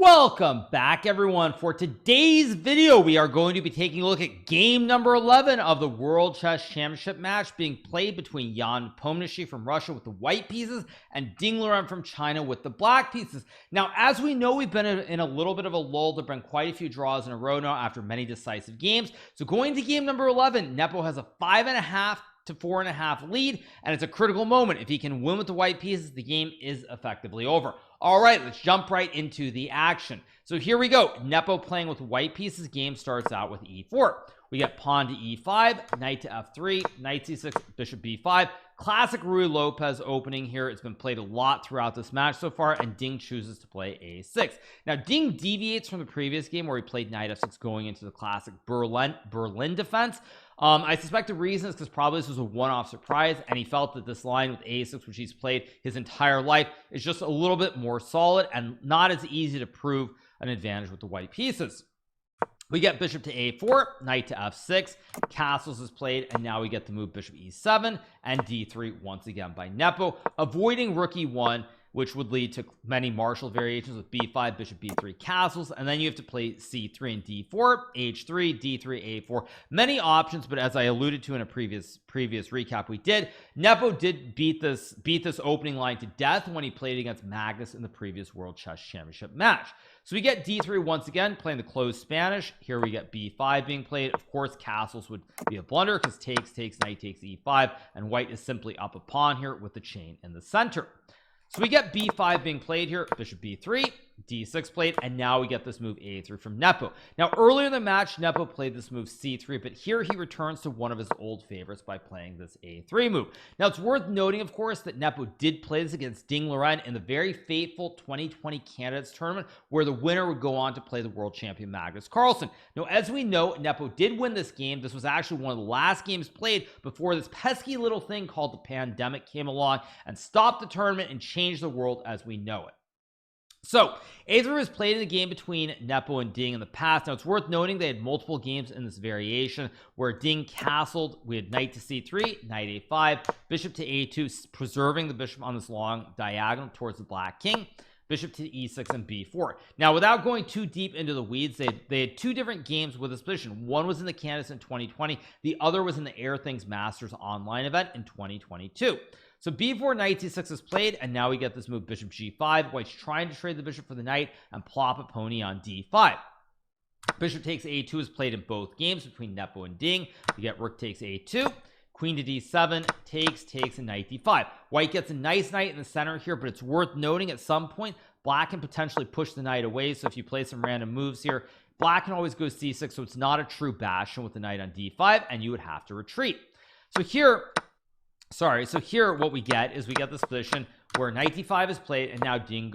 Welcome back, everyone. For today's video, we are going to be taking a look at game number 11 of the World Chess Championship match being played between Nepomniachtchi from Russia with the white pieces and Lirean from China with the black pieces. Now, as we know, we've been in a little bit of a lull. There have been quite a few draws in a row now after many decisive games. So going to game number 11, Nepo has a 5.5 to 4.5 lead, and it's a critical moment. If he can win with the white pieces, the game is effectively over. All right, let's jump right into the action. So here we go. Nepo playing with white pieces. Game starts out with e4. We get pawn to e5, knight to f3, knight c6, bishop b5. Classic Ruy Lopez opening here. It's been played a lot throughout this match so far, and Ding chooses to play a6. Now, Ding deviates from the previous game where he played knight f6 going into the classic Berlin defense. I suspect the reason is because probably this was a one-off surprise, and he felt that this line with a6, which he's played his entire life, is just a little bit more solid and not as easy to prove an advantage with the white pieces. We get bishop to a4, knight to f6, castles is played, and now we get the move bishop e7 and d3 once again by Nepo, avoiding rook e1, which would lead to many Marshall variations with b5, bishop b3, castles, and then you have to play c3 and d4, h3, d3, a4, many options. But as I alluded to in a previous recap we did, Nepo did beat this opening line to death when he played against Magnus in the previous World Chess Championship match. So we get d3 once again, playing the closed Spanish. Here we get b5 being played. Of course, castles would be a blunder because takes, knight takes e5, and white is simply up a pawn here with the chain in the center. So we get b5 being played here, bishop b3, d6 played, and now we get this move a3 from Nepo. Now, earlier in the match, Nepo played this move c3, but here he returns to one of his old favorites by playing this a3 move. Now, it's worth noting, of course, that Nepo did play this against Ding Lirean in the very fateful 2020 Candidates Tournament, where the winner would go on to play the world champion Magnus Carlsen. Now, as we know, Nepo did win this game. This was actually one of the last games played before this pesky little thing called the pandemic came along and stopped the tournament and changed the world as we know it. So a3 was played in the game between Nepo and Ding in the past. Now, it's worth noting they had multiple games in this variation where Ding castled. We had knight to c3, knight a5, bishop to a2, preserving the bishop on this long diagonal towards the black king, bishop to e6 and b4. Now, without going too deep into the weeds, they had two different games with this position. One was in the Candidates in 2020. The other was in the Air Things Masters online event in 2022. So b4, knight c6 is played, and now we get this move bishop g5. White's trying to trade the bishop for the knight and plop a pony on d5. Bishop takes a2 is played in both games between Nepo and Ding. We get rook takes a2, queen to d7, takes, and knight d5. White gets a nice knight in the center here, but it's worth noting at some point black can potentially push the knight away. So if you play some random moves here, black can always go c6, so it's not a true bastion with the knight on d5, and you would have to retreat. So here what we get is we get this position where knight d5 is played, and now Ding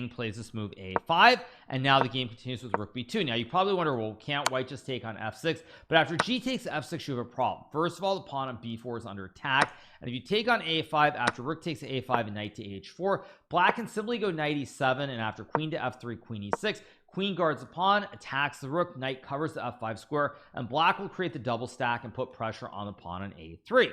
plays this move a5, and now the game continues with rook b2. Now you probably wonder, well, can't white just take on f6? But after g takes f6, you have a problem. First of all, the pawn on b4 is under attack, and if you take on a5 after rook takes a5 and knight to h4, black can simply go knight e7, and after queen to f3, queen e6, queen guards the pawn, attacks the rook, knight covers the f5 square, and black will create the double stack and put pressure on the pawn on a3.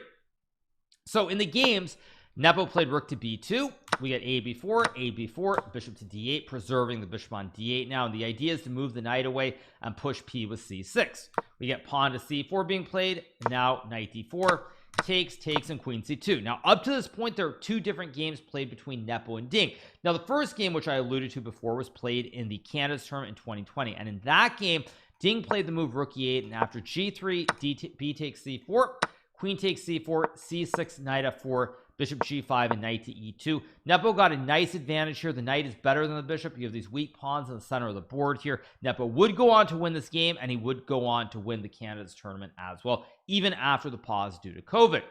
So in the games, Nepo played rook to b2. We get a b4, bishop to d8, preserving the bishop on d8 now. And the idea is to move the knight away and push p with c6. We get pawn to c4 being played. Now knight d4, takes, and queen c2. Now, up to this point, there are two different games played between Nepo and Ding. Now, the first game, which I alluded to before, was played in the Candidates Tournament in 2020. And in that game, Ding played the move rook e8, and after g3, b takes c4, queen takes c4, c6, knight f4, bishop g5, and knight to e2. Nepo got a nice advantage here. The knight is better than the bishop. You have these weak pawns in the center of the board here. Nepo would go on to win this game, and he would go on to win the Candidates Tournament as well, even after the pause due to COVID.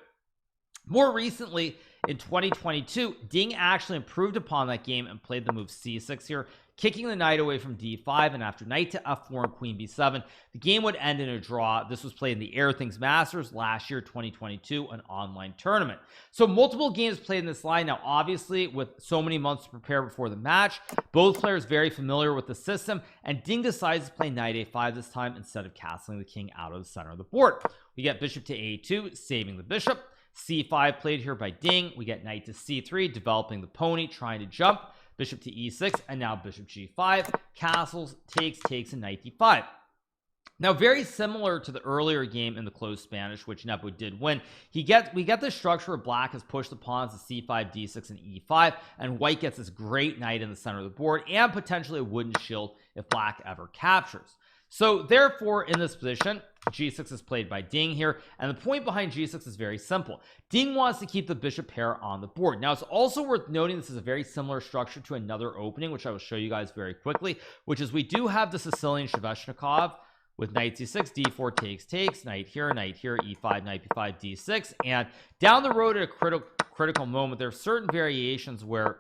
More recently, in 2022, Ding actually improved upon that game and played the move c6 here, kicking the knight away from d5, and after knight to f4 and queen b7, the game would end in a draw. This was played in the Air Things Masters last year, 2022, an online tournament. So multiple games played in this line. Now, obviously, with so many months to prepare before the match, both players very familiar with the system, and Ding decides to play knight a5 this time instead of castling the king out of the center of the board. We get bishop to a2, saving the bishop. c5 played here by Ding. We get knight to c3, developing the pony, trying to jump. bishop to e6, and now bishop g5, castles, takes, and knight d5. Now, very similar to the earlier game in the closed Spanish, which Nepo did win, we get the structure where black has pushed the pawns to c5, d6, and e5, and white gets this great knight in the center of the board and potentially a wooden shield if black ever captures. So therefore, in this position, g6 is played by Ding here, and the point behind g6 is very simple. Ding wants to keep the bishop pair on the board. Now, it's also worth noting this is a very similar structure to another opening, which I will show you guys very quickly, which is we do have the Sicilian Sveshnikov with knight c6, d4 takes, knight here, e5, knight b5, d6, and down the road at a critical moment, there are certain variations where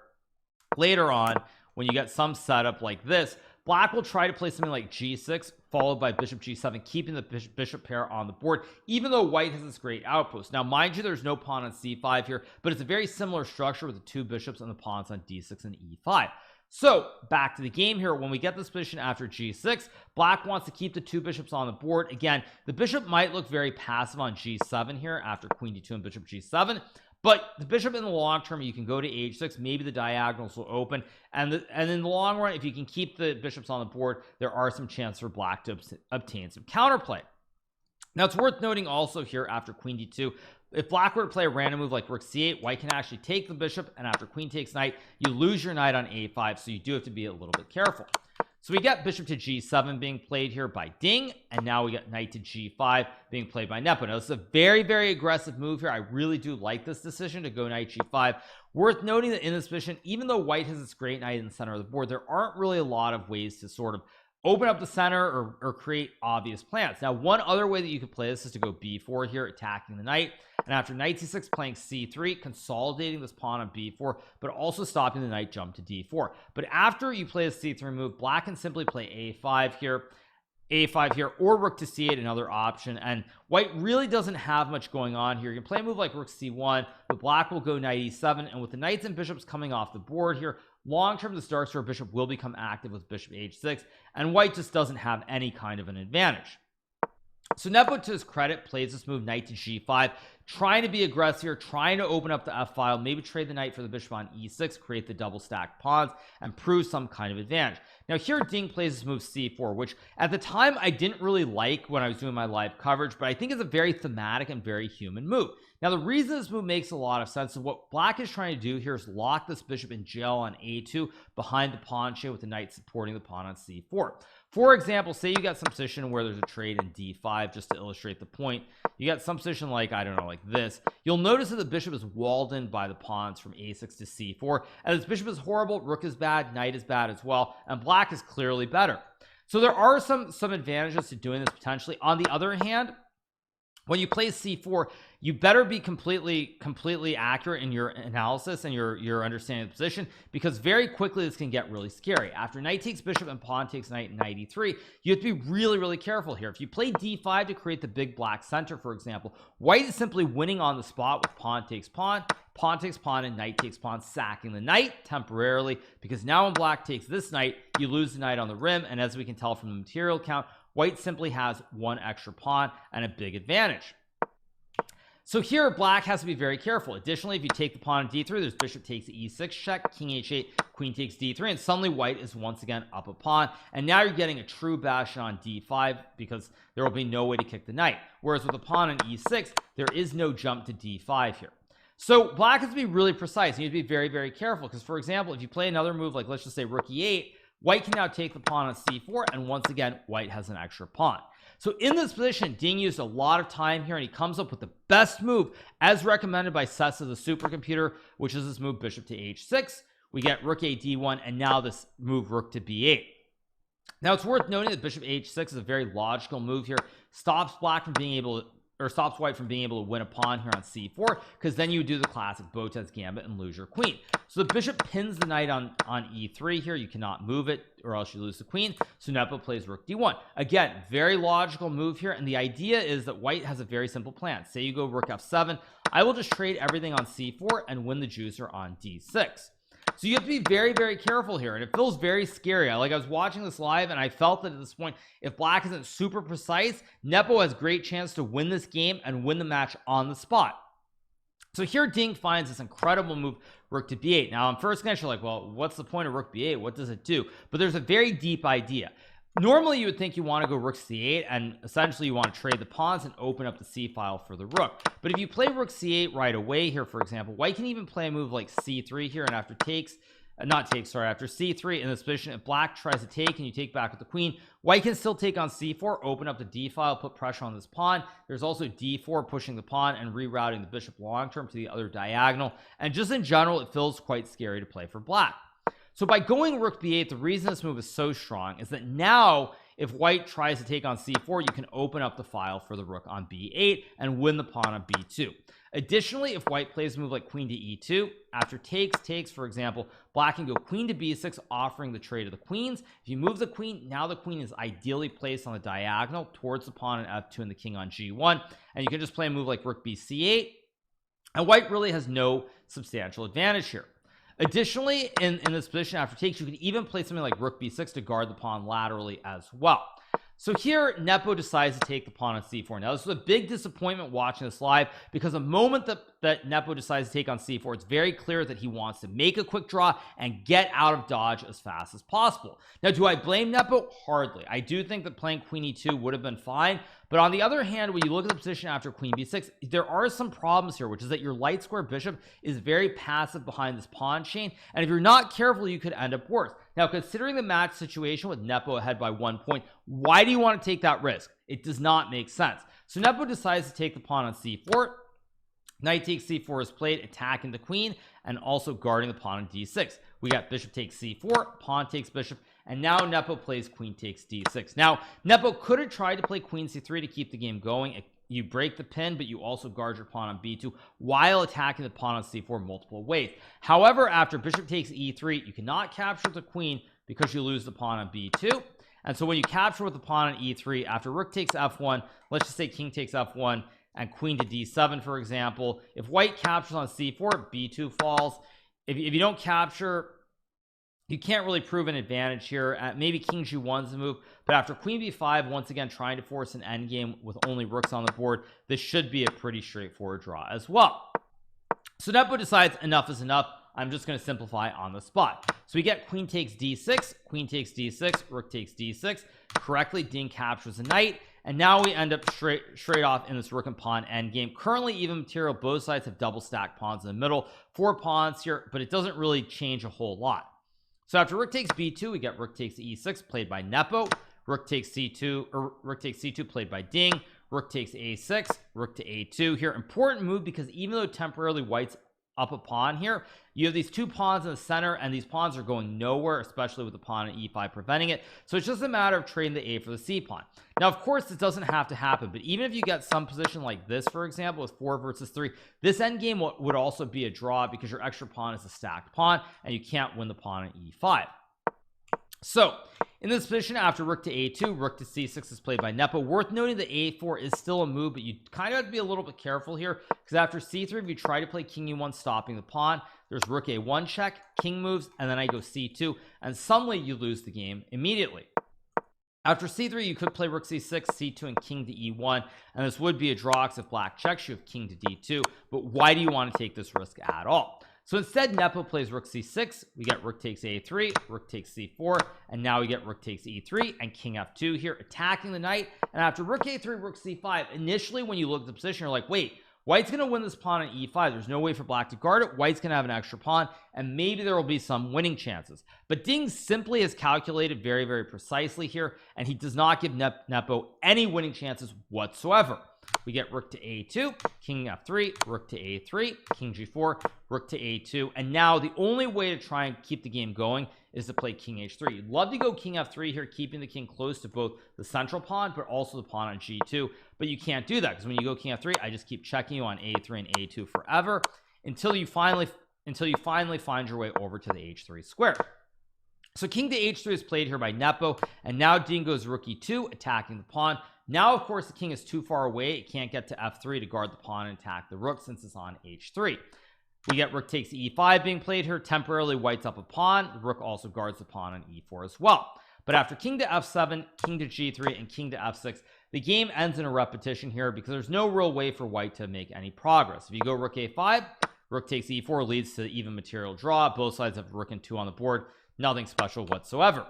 later on, when you get some setup like this, black will try to play something like g6 followed by bishop g7, keeping the bishop pair on the board, even though white has this great outpost. Now, mind you, there's no pawn on c5 here, but it's a very similar structure with the two bishops and the pawns on d6 and e5. So back to the game here. When we get this position after g6, black wants to keep the two bishops on the board. Again, the bishop might look very passive on g7 here after queen d2 and bishop g7, but the bishop in the long term, you can go to h6, maybe the diagonals will open, and in the long run, if you can keep the bishops on the board, there are some chances for black to obtain some counterplay. Now, it's worth noting also here after queen d2, if black were to play a random move like rook c8, white can actually take the bishop, and after queen takes knight, you lose your knight on a5, so you do have to be a little bit careful. So we get bishop to g7 being played here by Ding, and now we got knight to g5 being played by Nepo. Now, this is a very, very aggressive move here. I really do like this decision to go knight g5. Worth noting that in this position, even though white has this great knight in the center of the board, there aren't really a lot of ways to sort of open up the center or create obvious plans. Now, one other way that you could play this is to go b4 here, attacking the knight, and after knight c6, playing c3, consolidating this pawn on b4, but also stopping the knight jump to d4. But after you play a c3 move, black can simply play a5 here, or rook to c8, another option, and white really doesn't have much going on here. You can play a move like rook c1, but black will go knight e7, and with the knights and bishops coming off the board here, long term, this dark square bishop will become active with bishop h6, and white just doesn't have any kind of an advantage. So Nepo, to his credit, plays this move knight to g5, trying to be aggressive here, trying to open up the f file, maybe trade the knight for the bishop on e6, create the double stacked pawns, and prove some kind of advantage. Now here Ding plays this move c4, which at the time I didn't really like when I was doing my live coverage, but I think it's a very thematic and very human move. Now, the reason this move makes a lot of sense is what black is trying to do here is lock this bishop in jail on a2 behind the pawn chain with the knight supporting the pawn on c4. For example, say you got some position where there's a trade in d5, just to illustrate the point. You got some position like, I don't know, like this. You'll notice that the bishop is walled in by the pawns from a6 to c4, and this bishop is horrible, rook is bad, knight is bad as well, and black is clearly better. So there are some advantages to doing this potentially. On the other hand, when you play c4, you better be completely accurate in your analysis and your understanding of the position, because very quickly this can get really scary. After knight takes bishop and pawn takes knight and knight e3, you have to be really careful here. If you play d5 to create the big black center, for example, white is simply winning on the spot with pawn takes pawn, and knight takes pawn, sacking the knight temporarily, because now when black takes this knight, you lose the knight on the rim, and as we can tell from the material count, white simply has one extra pawn and a big advantage. So here black has to be very careful. Additionally, if you take the pawn on d3, there's bishop takes e6 check, king h8, queen takes d3, and suddenly white is once again up a pawn, and now you're getting a true bastion on d5 because there will be no way to kick the knight. Whereas with the pawn on e6, there is no jump to d5 here. So black has to be really precise. You need to be very careful, because for example, if you play another move like, let's just say rook e8, white can now take the pawn on c4, and once again white has an extra pawn. So in this position, Ding used a lot of time here, and he comes up with the best move as recommended by Sessa the supercomputer, which is this move bishop to h6. We get rook a d1, and now this move rook to b8. Now it's worth noting that bishop h6 is a very logical move here, stops black from being able to, or stops white from being able to win a pawn here on c4, because then you do the classic Botez gambit and lose your queen. So the bishop pins the knight on e3 here. You cannot move it or else you lose the queen. So Nepo plays rook d1. Again, very logical move here, and the idea is that white has a very simple plan. Say you go rook f7, I will just trade everything on c4 and win the juicer on d6. So you have to be very careful here, and it feels very scary. I was watching this live, and I felt that at this point, if black isn't super precise, Nepo has great chance to win this game and win the match on the spot. So here Ding finds this incredible move, rook to b8. Now on first glance you're like, well, what's the point of rook b8? What does it do? But there's a very deep idea. Normally you would think you want to go rook c8 and essentially you want to trade the pawns and open up the c file for the rook. But if you play rook c8 right away here, for example, white can even play a move like c3 here, and after after c3 in this position, if black tries to take and you take back with the queen, white can still take on c4, open up the d file, put pressure on this pawn. There's also d4 pushing the pawn and rerouting the bishop long term to the other diagonal, and just in general it feels quite scary to play for black. So by going rook b8, the reason this move is so strong is that now if white tries to take on c4, you can open up the file for the rook on b8 and win the pawn on b2. Additionally, if white plays a move like queen to e2, after takes, for example, black can go queen to b6, offering the trade of the queens. If you move the queen, now the queen is ideally placed on the diagonal towards the pawn on f2 and the king on g1, and you can just play a move like rook bc8, and white really has no substantial advantage here. Additionally, in this position after takes, you can even play something like rook b6 to guard the pawn laterally as well. So here Nepo decides to take the pawn on c4. Now this was a big disappointment watching this live, because the moment that Nepo decides to take on c4, it's very clear that he wants to make a quick draw and get out of dodge as fast as possible. Now do I blame Nepo? Hardly. I do think that playing queen e2 would have been fine, but on the other hand, when you look at the position after queen b6, there are some problems here, which is that your light square bishop is very passive behind this pawn chain, and if you're not careful you could end up worse. Now considering the match situation with Nepo ahead by 1 point, why do you want to take that risk? It does not make sense. So Nepo decides to take the pawn on c4. Knight takes c4 is played, attacking the queen and also guarding the pawn on d6. We got bishop takes c4, pawn takes bishop, and now Nepo plays queen takes d6. Now Nepo could have tried to play queen c3 to keep the game going. You break the pin, but you also guard your pawn on b2 while attacking the pawn on c4 multiple ways. However, after bishop takes e3, you cannot capture the queen because you lose the pawn on b2. And so when you capture with the pawn on e3, after rook takes f1, let's just say king takes f1 and queen to d7, for example, if white captures on c4, b2 falls. If you don't capture, you can't really prove an advantage here. Maybe king g1 is the move, but after queen b5, once again trying to force an endgame with only rooks on the board, this should be a pretty straightforward draw as well. So Nepo decides enough is enough. I'm just going to simplify on the spot. So we get queen takes d6, queen takes d6, rook takes d6. Correctly, Ding captures the knight, and now we end up straight off in this rook and pawn endgame. Currently even material, both sides have double stacked pawns in the middle, 4 pawns here, but it doesn't really change a whole lot. So after rook takes b2, we get rook takes e6 played by Nepo, rook takes c2, or rook takes c2 played by Ding, rook takes a6, rook to a2 here. Important move, because even though temporarily white's up a pawn here, you have these 2 pawns in the center, and these pawns are going nowhere, especially with the pawn at e5 preventing it. So it's just a matter of trading the a for the c pawn. Now of course this doesn't have to happen, but even if you get some position like this, for example, with 4 versus 3, this endgame would also be a draw, because your extra pawn is a stacked pawn and you can't win the pawn at e5. So in this position after rook to a2, rook to c6 is played by Nepo. Worth noting that a4 is still a move, but you kind of have to be a little bit careful here, because after c3, if you try to play king e1 stopping the pawn, there's rook a1 check, king moves, and then I go c2, and suddenly you lose the game immediately. After c3, you could play rook c6, c2, and king to e1, and this would be a draw, because if black checks, you have king to d2. But why do you want to take this risk at all? So instead, Nepo plays rook c6, we get rook takes a3, rook takes c4, and now we get rook takes e3 and king f2 here, attacking the knight. And after rook a3, rook c5, initially when you look at the position, you're like, wait, white's gonna win this pawn on e5, there's no way for black to guard it, white's gonna have an extra pawn, and maybe there will be some winning chances. But Ding simply has calculated very, very precisely here, and he does not give Nepo any winning chances whatsoever. We get rook to a2, king f3, rook to a3, king g4, rook to a2, and now the only way to try and keep the game going is to play king h3. You'd love to go king f3 here, keeping the king close to both the central pawn but also the pawn on g2, but you can't do that, because when you go king f3, I just keep checking you on a3 and a2 forever until you finally find your way over to the h3 square. So king to h3 is played here by Nepo, and now Ding goes rook e2, attacking the pawn. Now of course the king is too far away, it can't get to f3 to guard the pawn and attack the rook since it's on h3. We get rook takes e5 being played here. Temporarily white's up a pawn, the rook also guards the pawn on e4 as well. But after king to f7, king to g3, and king to f6, the game ends in a repetition here because there's no real way for white to make any progress. If you go rook a5, rook takes e4, leads to even material draw. Both sides have rook and 2 on the board. Nothing special whatsoever.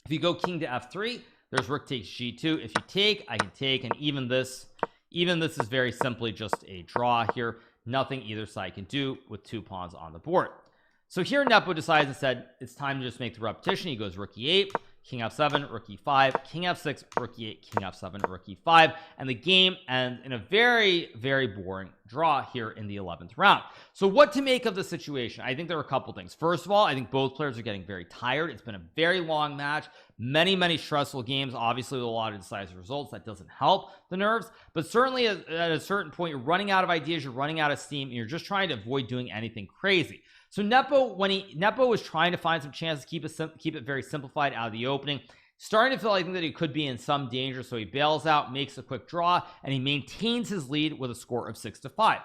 If you go king to f3, there's rook takes g2. If you take, I can take, and even this is very simply just a draw here. Nothing either side can do with 2 pawns on the board. So here Nepo decides instead it's time to just make the repetition. He goes rook e8, king f7, rook e5, king f6, rook e8, king f7, rook e5, and the game ends in a very, very boring draw here in the 11th round. So what to make of the situation? I think there are a couple things. First of all, I think both players are getting very tired. It's been a very long match, many stressful games, obviously with a lot of decisive results. That doesn't help the nerves, but certainly at a certain point, you're running out of ideas, you're running out of steam, and you're just trying to avoid doing anything crazy. So Nepo was trying to find some chances, keep it very simplified out of the opening, starting to feel, I think, that he could be in some danger. So he bails out, makes a quick draw, and he maintains his lead with a score of 6-5.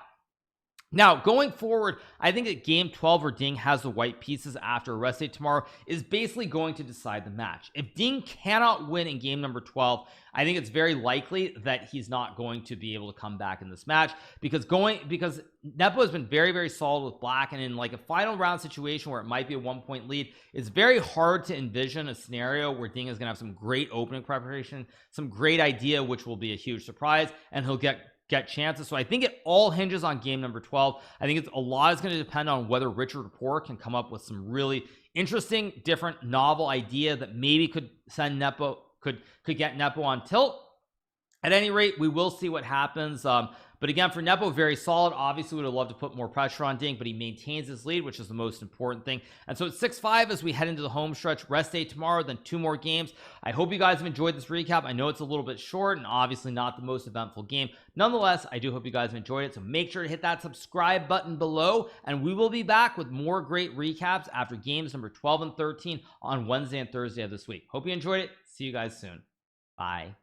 Now going forward, I think that game 12 where Ding has the white pieces after a rest day tomorrow is basically going to decide the match. If Ding cannot win in game number 12, I think it's very likely that he's not going to be able to come back in this match because Nepo has been very solid with black, and in like a final round situation where it might be a 1-point lead, it's very hard to envision a scenario where Ding is going to have some great opening preparation, some great idea, which will be a huge surprise, and he'll get chances. So I think it all hinges on game number 12. I think a lot is going to depend on whether Richard Rapport can come up with some really interesting, different, novel idea that maybe could send Nepo, could get Nepo on tilt. At any rate, we will see what happens. But again, for Nepo, very solid. Obviously would have loved to put more pressure on Ding, but he maintains his lead, which is the most important thing. And so it's 6-5 as we head into the home stretch. Rest day tomorrow, then 2 more games. I hope you guys have enjoyed this recap. I know it's a little bit short and obviously not the most eventful game. Nonetheless, I do hope you guys have enjoyed it. So make sure to hit that subscribe button below, and we will be back with more great recaps after games number 12 and 13 on Wednesday and Thursday of this week. Hope you enjoyed it. See you guys soon. Bye.